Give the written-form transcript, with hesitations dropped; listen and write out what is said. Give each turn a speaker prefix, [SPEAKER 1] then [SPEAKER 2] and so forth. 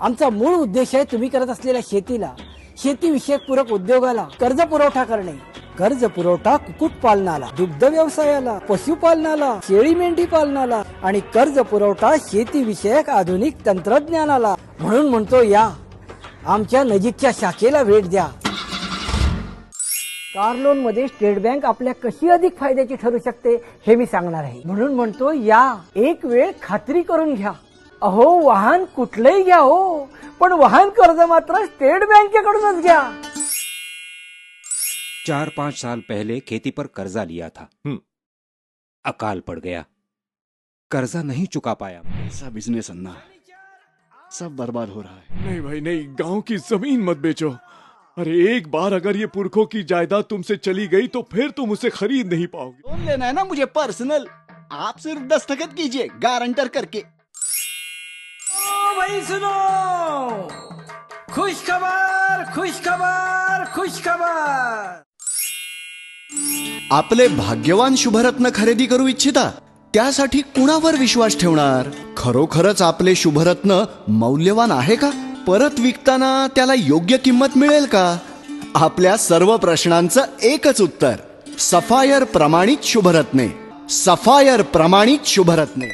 [SPEAKER 1] आमचा मूळ उद्देश आहे तुम्ही करत असलेल्या शेतीला, शेतीविषयक पूरक उद्योगाला कर्ज पुरवठा करणे. कर्ज पुरवठा कुक्कुटपालनाला, दुग्ध व्यवसायाला, पशुपालनाला, शेळी मेंढी पालनाला आणि कर्ज पुरवठा शेतीविषयक आधुनिक तंत्रज्ञानाला. म्हणून म्हणतो या आमच्या नजीकच्या शाखेला भेट द्या. कार लोन मध्ये स्टेट बँक आपल्या कशी अधिक फायद्याची ठरू शकते हे मी सांगणार आहे. म्हणून म्हणतो या एक वेळ खात्री करून घ्या. अहो वाहन कुठलंही घ्या हो, पण वाहन कर्ज मात्र स्टेट बँकेकडूनच घ्या.
[SPEAKER 2] 4-5 साल पहले खेती पर कर्जा लिया था. अकाल पड़ गया, कर्जा नहीं चुका पाया.
[SPEAKER 3] ऐसा बिजनेस अन्ना, सब बर्बाद हो रहा है.
[SPEAKER 4] नहीं भाई नहीं, गांव की जमीन मत बेचो. अरे एक बार अगर ये पुरखों की जायदाद तुमसे चली गई तो फिर तुम उसे खरीद नहीं पाओगे.
[SPEAKER 3] लोन लेना है ना मुझे पर्सनल, आप सिर्फ दस्तखत कीजिए गारंटर करके.
[SPEAKER 1] ओ भाई सुनो, खुश खबर खुश खबर खुश खबर.
[SPEAKER 3] आपले भाग्यवान शुभरत्न खरेदी करू इच्छिता? त्यासाठी कुणावर विश्वास ठेवणार? खरोखरच आपले शुभरत्न मौल्यवान आहे का? परत विकताना त्याला योग्य किंमत मिळेल का? आपल्या सर्व प्रश्नांचं एकच उत्तर, सफायर प्रमाणित शुभरत्ने. सफायर प्रमाणित शुभरत्ने.